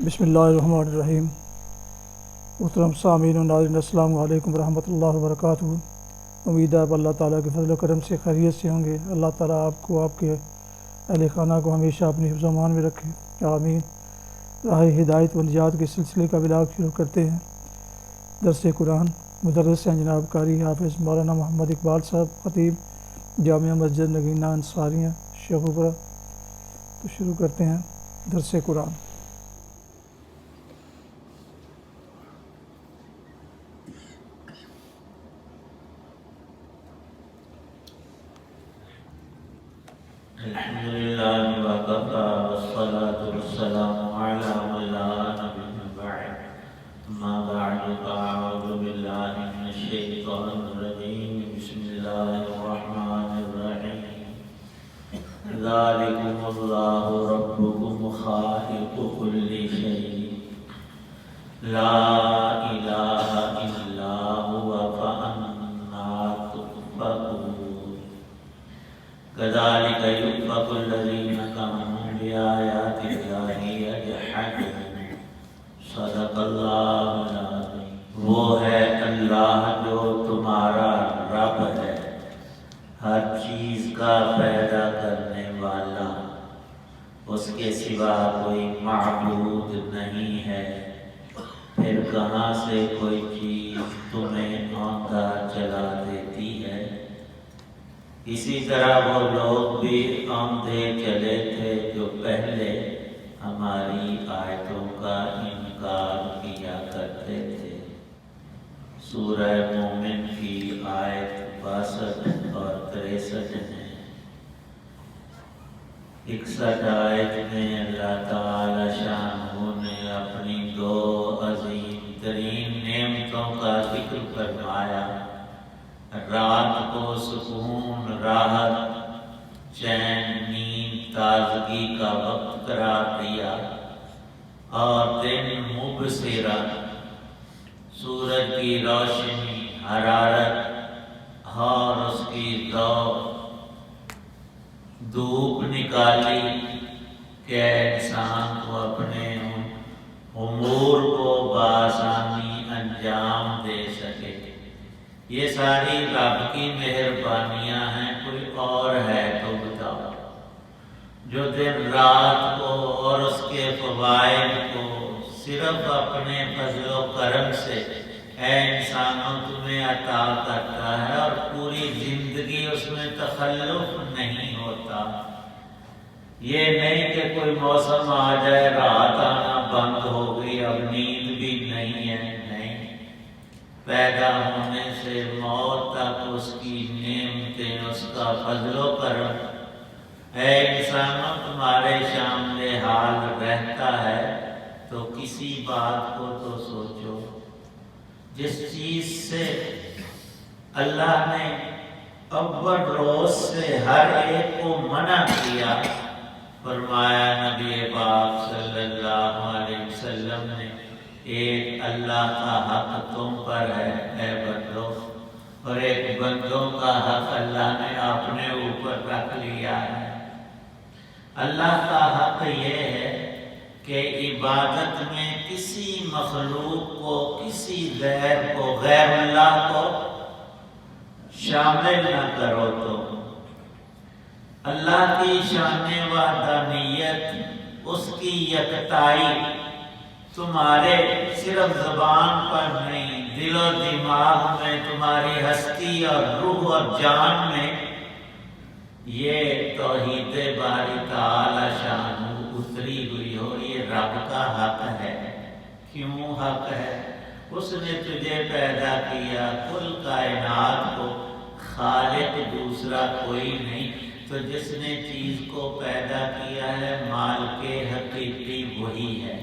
بسم اللہ الرحمن الرحیم۔ محترم سامعین و ناظرین، السلام علیکم ورحمۃ اللہ وبرکاتہ۔ امید ہے آپ اللہ تعالیٰ کے فضل و کرم سے خیریت سے ہوں گے۔ اللہ تعالیٰ آپ کو، آپ کے اہل خانہ کو ہمیشہ اپنی حفظ و امان میں رکھے، آمین۔ راہ ہدایت و نجات کے سلسلے کا بلاغ شروع کرتے ہیں۔ درس قرآن مدرس ہیں جناب قاری حافظ مولانا محمد اقبال صاحب، خطیب جامعہ مسجد نگینہ انصاریہ شیخوپورہ۔ تو شروع کرتے ہیں درس قرآن۔ الحمدللہ وکفی والصلاة والسلام علی من لا نبی بعد، اما بعد فاعوذ باللہ من الشیطان الرجیم، بسم اللہ الرحمن الرحیم۔ ذالکم اللہ ربکم خالق کل شیء لا الہ الا هو فانا تؤفکون۔ كذلك يؤفك الذين كفروا بآيات الله يجحدون۔ صدق اللہ العظیم۔ وہ ہے اللہ جو تمہارا رب ہے، ہر چیز کا پیدا کرنے والا، اس کے سوا کوئی معبود نہیں ہے۔ پھر کہاں سے کوئی چیز تمہیں آنکھا چلا دیتی ہے؟ اسی طرح وہ لوگ بھی آندھے چلے تھے جو پہلے ہماری آیتوں کا انکار کیا کرتے تھے۔ سورہ مومن کی آیت 62 اور 63 ہیں۔ 61 آیت میں اللہ تعالی شانہ نے اپنی دو عظیم ترین نعمتوں کا ذکر فرمایا۔ رات کو سکون، راحت، چین، نیند، تازگی کا وقت قرار دیا، اور دن مبصرہ، سورج کی روشنی، حرارت اور اس کی دھوپ نکالی کہ انسان کو اپنے امور کو بآسانی انجام دے سکے۔ یہ ساری رب کی مہربانیاں ہیں، کوئی اور ہے تو بتاؤ؟ جو دن رات کو اور اس کے فوائد کو صرف اپنے فضل و کرم سے اے انسانوں تمہیں عطا کرتا ہے، اور پوری زندگی اس میں تخلف نہیں ہوتا۔ یہ نہیں کہ کوئی موسم آ جائے، رات آنا بند ہو گئی، اب نیند بھی نہیں ہے، نہیں۔ پیدا ہونے سے موت تک اس کی نعمتیں، اس کا فضل و کرم اے انسانوں تمہارے سامنے حال رہتا ہے، تو کسی بات کو تو سوچو۔ جس چیز سے اللہ نے اول روز سے ہر ایک کو منع کیا، فرمایا نبی پاک صلی اللہ علیہ وسلم نے، ایک اللہ کا حق تم پر ہے اے بندو، اور ایک بندوں کا حق اللہ نے اپنے اوپر رکھ لیا ہے۔ اللہ کا حق یہ ہے کہ عبادت میں کسی مخلوق کو، کسی غیر کو، غیر اللہ کو شامل نہ کرو۔ تو اللہ کی شان وحدانیت، اس کی یکتائی تمہارے صرف زبان پر نہیں، دل و دماغ میں، تمہاری ہستی اور روح اور جان میں یہ توحید باری تعالی شانہ اتری ہوئی ہو۔ یہ رب کا حق ہے۔ کیوں حق ہے؟ اس نے تجھے پیدا کیا، کل کائنات کو خالق دوسرا کوئی نہیں، تو جس نے چیز کو پیدا کیا ہے مالک حقیقی وہی ہے۔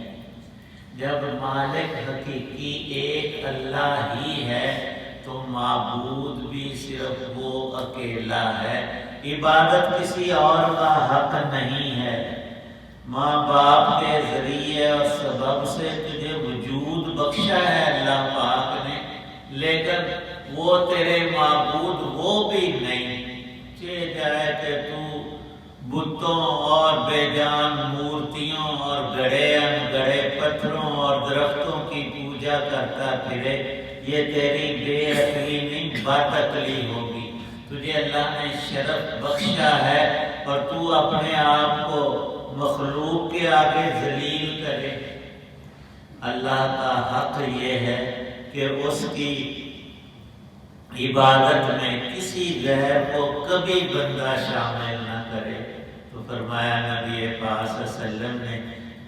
جب مالک حقیقی ایک اللہ ہی ہے تو معبود بھی صرف وہ اکیلا ہے، عبادت کسی اور کا حق نہیں ہے۔ ماں باپ کے ذریعے اور سبب سے تجھے وجود بخشا ہے اللہ پاک نے، لیکن وہ تیرے معبود وہ بھی نہیں۔ چاہے جائے کہ تو بتوں اور بے جان مورتیوں اور گڑے ان گڑے درختوں کی پوجا کرتا پھرے، یہ تیری بے عقلی نہیں بد عقلی ہوگی۔ تجھے اللہ نے شرف بخشا ہے اور تو اپنے آپ کو مخلوق کے آگے ذلیل کرے۔ اللہ کا حق یہ ہے کہ اس کی عبادت میں کسی غیر کو کبھی بندہ شامل نہ کرے۔ تو فرمایا نبی پاک صلی اللہ علیہ وسلم نے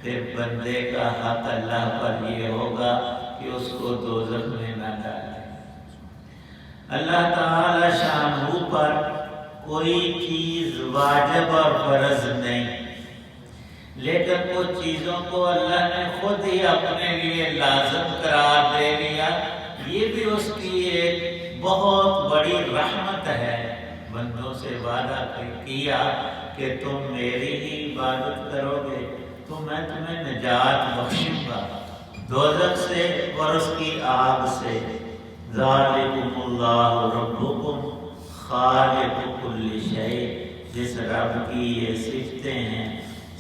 پھر بندے کا حق اللہ پر یہ ہوگا کہ اس کو دوزخ میں نہ ڈالے۔ اللہ تعالی شانہ پر کوئی چیز واجب اور فرض نہیں، لیکن وہ چیزوں کو اللہ نے خود ہی اپنے لیے لازم قرار دے لیا۔ یہ بھی اس کی ایک بہت بڑی رحمت ہے۔ بندوں سے وعدہ کیا کہ تم میری ہی عبادت کرو گے تو میں تمہیں نجات بخشوں گا دوزخ سے اور اس کی آگ سے۔ ذالکم اللہ ربکم خالق کل شیء، جس رب کی یہ صفتیں ہیں،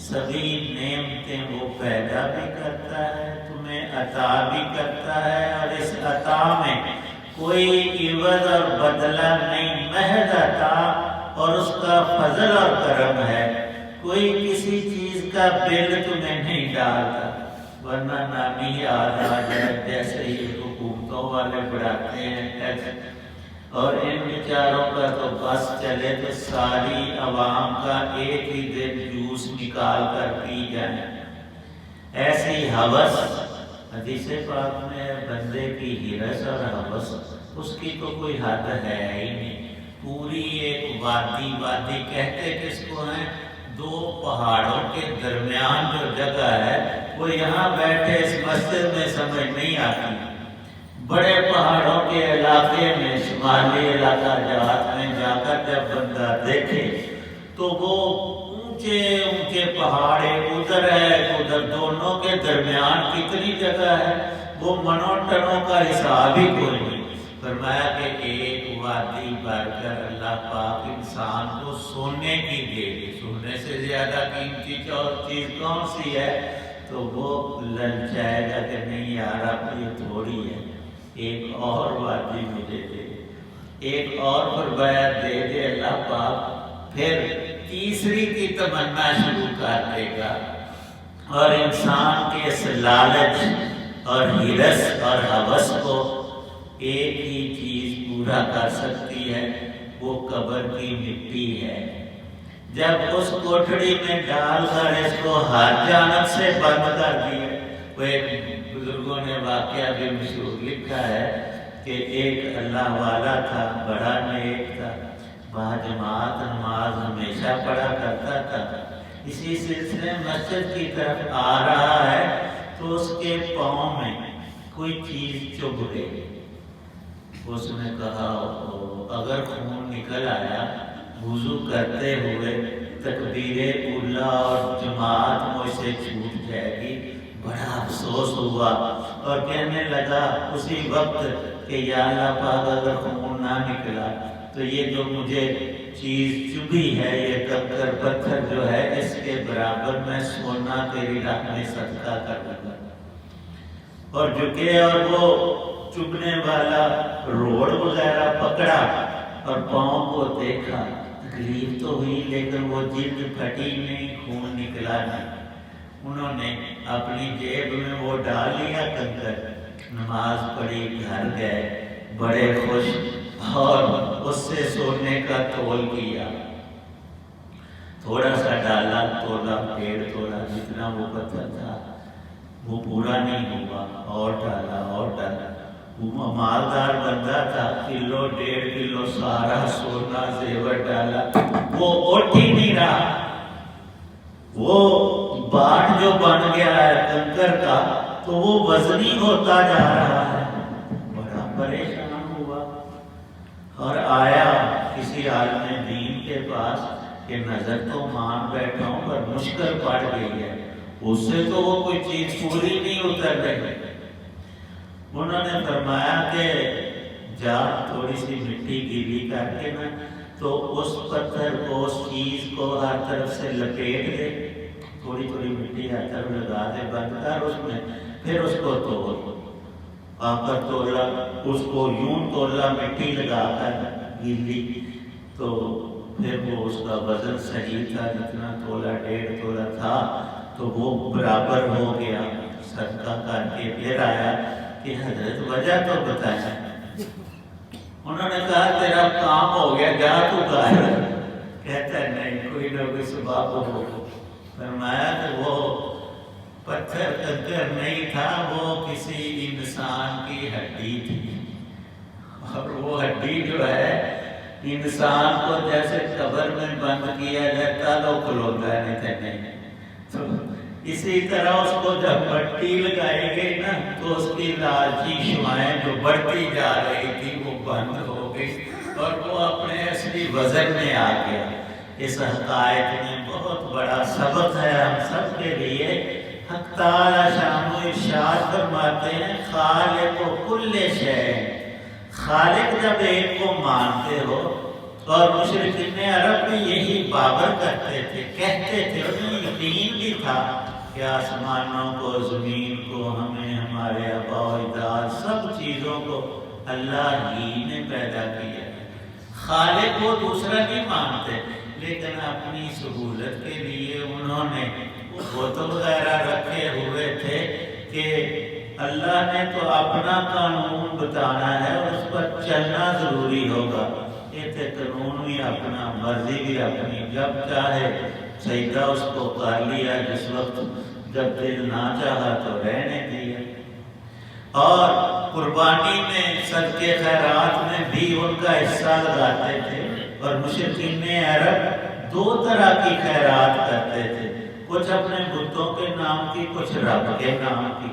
سبھی نعمتیں وہ پیدا بھی کرتا ہے، تمہیں عطا بھی کرتا ہے، اور اس عطا میں کوئی عوض اور بدلہ نہیں، محض عطا اور اس کا فضل اور کرم ہے۔ کوئی کسی چیز کا بل تمہیں نہیں ڈالتا، ورنہ نامی یاد آ جائے جیسے ہی حکومتوں والے بڑھاتے ہیں ٹیکس، اور ان بیچاروں کا تو بس چلے تو ساری عوام کا ایک ہی دن جوس نکال کر پی جائیں۔ ایسی ہوس حدیث پاک میں بندے کی ہرس اور ہوس، اس کی تو کوئی حد ہے ہی نہیں۔ پوری ایک وادی کہتے کس کو ہیں؟ دو پہاڑوں کے درمیان جو جگہ ہے وہ یہاں بیٹھے اس مسجد میں سمجھ نہیں آتی، بڑے پہاڑوں کے علاقے میں، شمالی علاقہ جہات میں جا کر جب بندہ دیکھے تو وہ اونچے اونچے پہاڑ ادھر ہے ادھر، دونوں کے درمیان کتنی جگہ ہے وہ منو ٹنوں کا حساب ہی کوئی نہیں۔ فرمایا کہ ایک وادی بھر کر اللہ پاک انسان کو سونے کی دے دی۔ سونے سے زیادہ قیمتی چیز کون سی ہے؟ تو وہ للچائے گا کہ نہیں یار اب یہ تھوڑی ہے، ایک اور وادی مجھے دے، ایک اور فرمایا دے دے اللہ پاک، پھر تیسری کی تمنا شروع کر دے گا۔ اور انسان کے اس لالچ اور ہرس اور ہوس کو ایک ہی چیز پورا کر سکتی ہے، وہ قبر کی مٹی ہے۔ جب اس کوٹھڑی میں ڈال کر اس کو ہر جانب سے بند کر دیا، وہ ایک بزرگوں نے واقعہ بھی مشہور لکھا ہے کہ ایک اللہ والا تھا، بڑا نیک تھا، باجماعت نماز ہمیشہ پڑھا کرتا تھا۔ اسی سلسلے مسجد کی طرف آ رہا ہے تو اس کے پاؤں میں کوئی چیز چبھ گئی۔ اس نے کہا اگر خون نکل آیا وضو کرتے ہوئے تکبیر اولا اور جماعت مجھ سے چھوٹ جائے گی۔ بڑا افسوس ہوا اور کہنے لگا اسی وقت کہ یا اللہ پاک اگر خون نہ نکلا تو یہ جو مجھے چیز چبھی ہے، یہ کنکر پتھر جو ہے، اس کے برابر میں سونا تیری راہ میں صدقہ کر دوں گا۔ اور جھکے اور وہ چبھنے والا روڑ وغیرہ پکڑا اور پاؤں کو دیکھا، تکلیف تو ہوئی لیکن وہ جلد پھٹی نہیں، خون نکلا نہیں۔ انہوں نے اپنی جیب میں وہ ڈال لیا کنکر، نماز پڑھی، گھر گئے بڑے خوش، اور اس سے سونے کا تول کیا، تھوڑا سا ڈالا، تولا، 1.5 تولا جتنا وہ پتھر تھا، وہ پورا نہیں ہوا، اور ڈالا اور ڈالا۔ وہ مالدار بندہ تھا، 1.5 کلو سارا سونا زیور ڈالا، وہ اٹھ ہی نہیں رہا۔ وہ باٹ جو بن گیا ہے کنکر کا تو وہ وزنی ہوتا جا رہا ہے۔ بڑا پریشان ہوا اور آیا کسی عالم دین کے پاس کہ نظر تو مان بیٹھا ہوں پر مشکل پڑ گئی ہے، اس سے تو وہ کوئی چیز پوری نہیں اتر رہی۔ انہوں نے فرمایا کہ جا تھوڑی سی مٹی گیلی کر کے نا تو اس پتھر کو، اس چیز کو ہر طرف سے لپیٹ دے، تھوڑی تھوڑی مٹی ہر طرف لگا دے، بند کر، اس میں پھر اس کو توڑ آ کر تولا، اس کو یوں تولا مٹی لگا کر گیلی، تو پھر وہ اس کا وزن صحیح تھا، جتنا تولا 1.5 تولا تھا تو وہ برابر ہو گیا۔ صدقہ کر کے پھر آیا کہ حضرت وجہ تو بتایا۔ انہوں نے کہا تیرا کام ہو گیا، جا تو باہر۔ کہتا ہے نہیں، کوئی نہ کوئی سبب ہو۔ فرمایا کہ وہ پتھر کنکر نہیں تھا، وہ کسی انسان کی ہڈی تھی، اور وہ ہڈی جو ہے انسان کو جیسے قبر میں بند کیا جاتا تو کھلوتا نہیں، تو اسی طرح اس کو جب مٹی لگائی گئی نا تو اس کی لالچی شعائیں جو بڑھتی جا رہی تھی وہ بند ہو گئی اور وہ اپنے اصلی وزن میں آ گیا۔ اس حقائق میں بہت بڑا سبق ہے ہم سب کے لیے۔ حق تعالی شان و ارشاد فرماتے ہیں خالق و کل شے، خالق جب ایک کو مانتے ہو، اور مشرکین عرب بھی یہی باور کرتے تھے، کہتے تھے، انہیں یقین بھی تھا کہ آسمانوں کو، زمین کو، ہمیں، ہمارے آباء و اجداد، سب چیزوں کو اللہ ہی نے پیدا کیا ہے۔ خالق کو دوسرا نہیں مانتے، لیکن اپنی سہولت کے لیے انہوں نے بت وغیرہ رکھے ہوئے تھے کہ اللہ نے تو اپنا قانون بتانا ہے اور اس پر چلنا ضروری ہوگا۔ یہ تھے قانون بھی اپنا، مرضی بھی اپنی، جب چاہے سجدہ اس کو کر لیا، جس وقت جب دل نہ چاہا تو رہنے دیا۔ اور قربانی میں، صدقے خیرات میں بھی ان کا حصہ لگاتے تھے۔ اور مشرکین عرب 2 طرح کی خیرات کرتے تھے، کچھ اپنے بتوں کے نام کی، کچھ رب کے نام کی،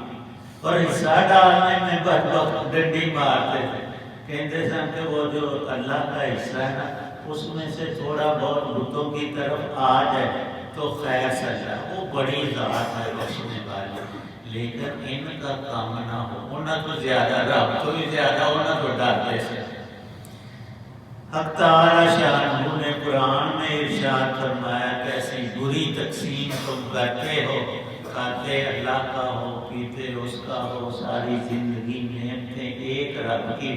اور حصہ ڈالنے میں بدبخت ڈنڈی مارتے تھے، کہتے سن کہ وہ جو اللہ کا حصہ ہے نا اس میں سے تھوڑا بہت بتوں کی طرف آ جائے تو خیر سجا، وہ بڑی ذات ہے بخشنے والی، لیکن ان کا کام نہ ہو، انہیں تو زیادہ، رب تو بھی زیادہ، انہیں تو ڈرتے سے۔ حق تعالی شانہ نے قرآن میں ارشاد فرمایا کیسی بری تقسیم تم کرتے ہو، کھاتے اللہ کا ہو، پیتے اس کا ہو، ساری زندگی نعمتیں ایک رب کی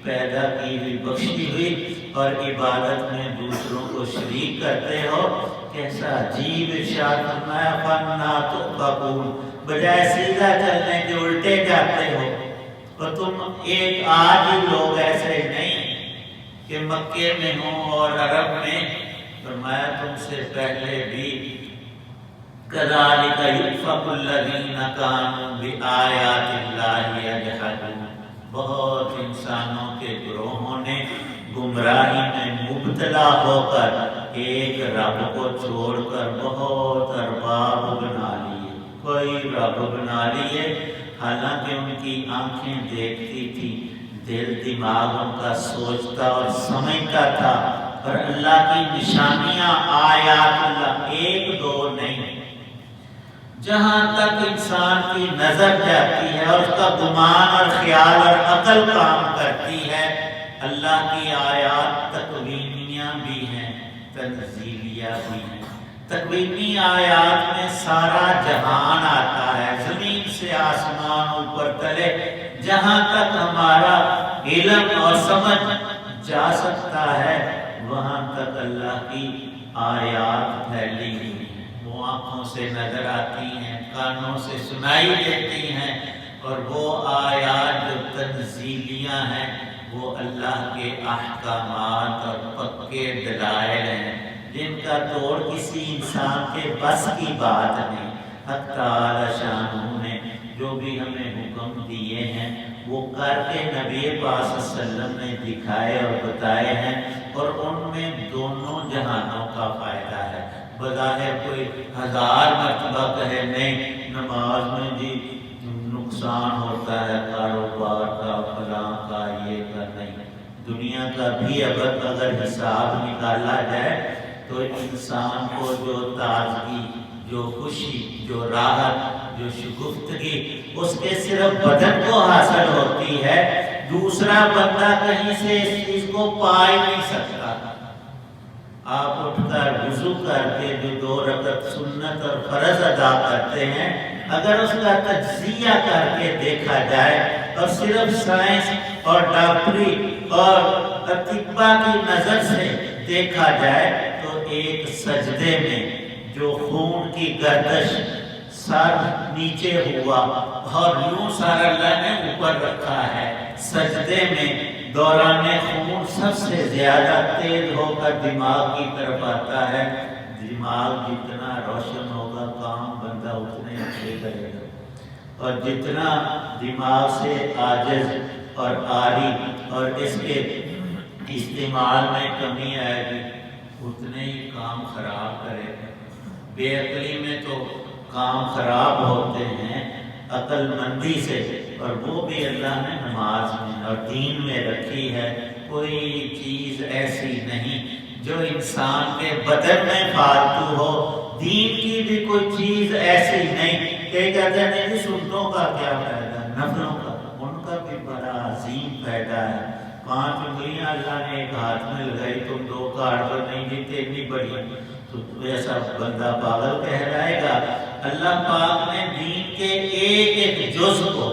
پیدا کی ہوئی، بخشی ہوئی، اور عبادت میں دوسروں کو شریک کرتے ہو۔ کیسا عجیب ارشاد فرمایا فَأَنَّىٰ تُؤْفَكُونَ، بجائے سیدھا چلنے کے الٹے جاتے ہو۔ اور تم ایک آج ہی لوگ ایسے نہیں کہ مکے میں ہوں اور عرب میں، فرمایا تم سے پہلے بھی كَذَلِكَ يُؤْفَكُ الَّذِينَ كَانُوا بِآيَاتِ اللَّهِ يَجْحَدُونَ، بہت انسانوں کے گروہوں نے گمراہی میں مبتلا ہو کر ایک رب کو چھوڑ کر بہت ارباب بنا لیے، کوئی رب بنا لیے، حالانکہ ان کی آنکھیں دیکھتی تھی، دل دماغ ان کا سوچتا اور سمجھتا تھا، اور اللہ کی نشانیاں، آیات اللہ 1-2 نہیں، جہاں تک انسان کی نظر جاتی ہے اور اس کا گمان اور خیال اور عقل کام کرتی ہے، اللہ کی آیات تکوینیہ بھی ہیں، تنزیلیہ بھی ہیں۔ تکوینی آیات میں سارا جہان آتا ہے، زمین سے آسمان اوپر تلے، جہاں تک ہمارا علم اور سمجھ جا سکتا ہے وہاں تک اللہ کی آیات پھیلی ہوئی ہیں، وہ آنکھوں سے نظر آتی ہیں، کانوں سے سنائی دیتی ہیں، اور وہ آیات جو تنزیلیہ ہیں وہ اللہ کے احکامات اور پکے دلائل ہیں، جن کا توڑ کسی انسان کے بس کی بات نہیں۔ حق تعالی شانہ نے جو بھی ہمیں حکم دیے ہیں وہ کر کے نبی پاک صلی اللہ علیہ وسلم نے دکھائے اور بتائے ہیں، اور ان میں دونوں جہانوں کا فائدہ ہے۔ بظاہر کوئی 1000 مرتبہ کہے نہیں نماز میں جی نقصان ہوتا ہے، کاروبار کا، فلاں کا، یہ کا، نہیں، دنیا کا بھی اگر حساب نکالا جائے تو انسان کو جو تازگی، جو خوشی، جو راحت، جو شگفتگی اس کے صرف بدن کو حاصل ہوتی ہے، دوسرا بندہ کہیں سے اس چیز کو پا ہی نہیں سکتا۔ آپ اٹھ کر وضو کر کے جو 2 رکعت سنت اور فرض ادا کرتے ہیں اگر اس کا تجزیہ کر کے دیکھا جائے اور صرف سائنس اور ڈاکٹری اور اطباء کی نظر سے دیکھا جائے تو ایک سجدے میں جو خون کی گردش سر نیچے ہوا اور یوں سر اللہ نے اوپر رکھا ہے، سجدے میں دوران خون سب سے زیادہ تیز ہو کر دماغ کی طرف آتا ہے۔ دماغ جتنا روشن ہوگا کام بندہ اتنے اچھے کرے گا، اور جتنا دماغ سے عاجز اور عاری اور اس کے استعمال میں کمی آئے گی اتنے ہی کام خراب کرے گا۔ بے عقلی میں تو کام خراب ہوتے ہیں، عقل مندی سے، اور وہ بھی اللہ نے نماز میں اور دین میں رکھی ہے۔ کوئی چیز ایسی نہیں جو انسان کے بدن میں فالتو ہو، دین کی بھی کوئی چیز ایسی نہیں کہ کہتے ہیں کہ سنتوں کا کیا فائدہ، نفلوں کا، ان کا بھی بڑا عظیم فائدہ ہے۔ 5 انگلیاں اللہ نے ایک ہاتھ میں لگائی، تم 2 کاٹ پر نہیں جیتے، اتنی بڑی، تو ایسا بندہ پاگل کہلائے گا۔ اللہ پاک نے دین کے ایک ایک جز کو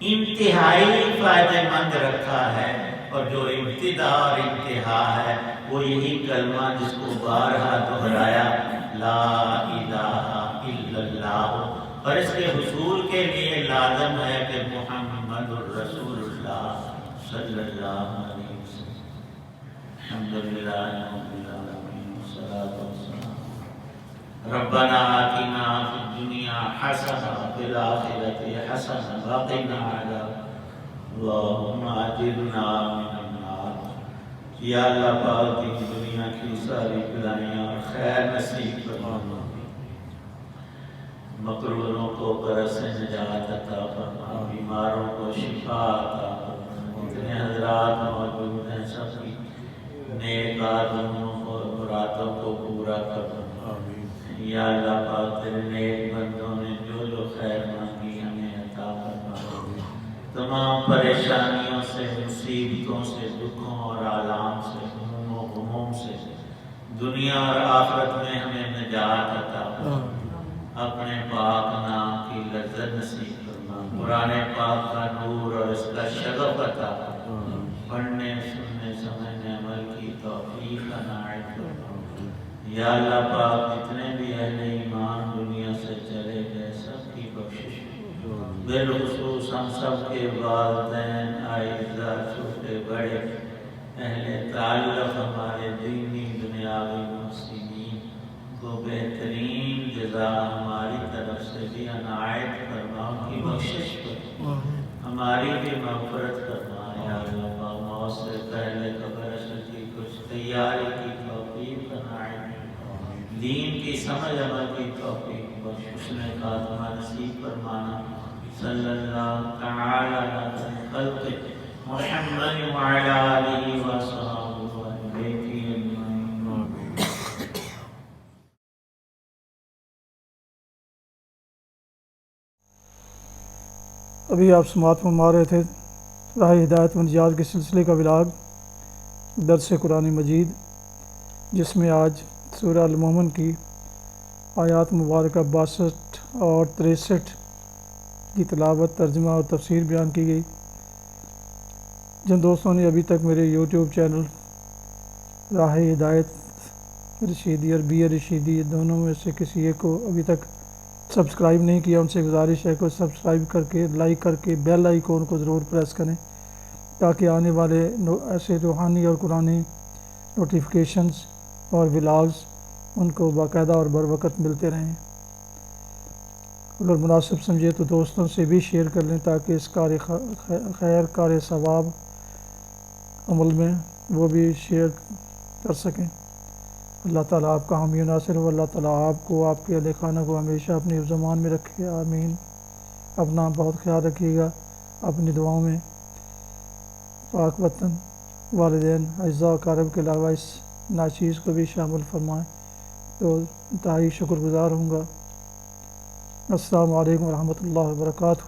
انتہائی فائدہ مند رکھا ہے، اور جو ابتدا اور انتہا ہے وہ یہی کلمہ جس کو بارہا دہرایا، لا الہ الا اللہ، اور اس کے حصول کے لیے لازم ہے کہ محمد الرسول اللہ صلی اللہ علیہ وسلم۔ الحمدللہ رب العالمین والصلاۃ والسلام۔ ربنا آتنا فی الدنیا حسنہ وفی الآخرۃ حسنہ وقنا عذاب اللہم اجرنا من النار۔ یا اللہ پاک کی دنیا کی ساری بلائیاں اور خیر نصیب فرما، مقروضوں کو قرض سے نجات عطا فرما، بیماروں کو شفا عطا فرما۔ جتنے حضرات موجود ہیں سب کی نیک آرزوؤں اور مرادوں کو پورا کرنا۔ یا اللہ پاک تیرے نیک بندوں نے جو جو خیر مانگی ہمیں عطا فرما، تمام پریشانیوں سے، مصیبتوں سے، دکھوں اور آلام سے، غموم و غموم سے دنیا اور آخرت میں ہمیں نجات عطا فرما۔ اپنے پاک نام کی لذت نصیب فرما، قرآن پاک کا نور اور اس کا شغف عطا فرما، پڑھنے سننے سمجھنے عمل کی توفیق عنایت فرما۔ یا اللہ پاک جتنے بھی اہل ایمان دنیا سے چلے گئے سب کی بخشش، بالخصوص ہم سب کے والدین، اعزاء، چھوٹے بڑے، اہل تعلق، ہمارے دینی دنیاوی محسنین کو بہترین جزا ہماری طرف سے بھی عنایت فرما، ان کی بخشش فرما، ہماری بھی مغفرت فرما۔ یا اللہ پاک موت سے پہلے قبر اشر کی کچھ تیاری کی توفیق عنایت، دین کی سمجھ عمل کی توفیق بخش، حسن خاتمہ نصیب فرمانا۔ صلی اللہ تعالی علی خلق محمد وعلی آلہ وصحبہ اجمعین۔ ابھی آپ سماعت فرما رہے تھے راہ ہدایت و نجات کے سلسلے کا ولاگ درس قرآن مجید، جس میں آج سورہ المومن کی آیات مبارکہ 62 اور 63 کی تلاوت، ترجمہ اور تفسیر بیان کی گئی۔ جن دوستوں نے ابھی تک میرے یوٹیوب چینل راہ ہدایت رشیدی اور بی اے رشیدی دونوں میں سے کسی ایک کو ابھی تک سبسکرائب نہیں کیا، ان سے گزارش ہے کہ سبسکرائب کر کے، لائک کر کے، بیل آئیکن کو ضرور پریس کریں تاکہ آنے والے ایسے روحانی اور قرآنی نوٹیفیکیشنز اور ولاگز ان کو باقاعدہ اور بر وقت ملتے رہیں۔ اگر مناسب سمجھے تو دوستوں سے بھی شیئر کر لیں تاکہ اس کار خیر، کار ثواب عمل میں وہ بھی شیئر کر سکیں۔ اللہ تعالیٰ آپ کا حامی و ناصر ہو، اللہ تعالیٰ آپ کو، آپ کے اہل خانہ کو ہمیشہ اپنی زمان میں رکھے، آمین۔ اپنا بہت خیال رکھیے گا، اپنی دعاؤں میں پاک وطن، والدین، اعزاء و اقارب کے علاوہ اس ناچیز کو بھی شامل فرمائیں تو انتہائی شکر گزار ہوں گا۔ السلام علیکم ورحمۃ اللہ وبرکاتہ۔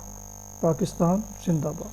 پاکستان زندہ باد۔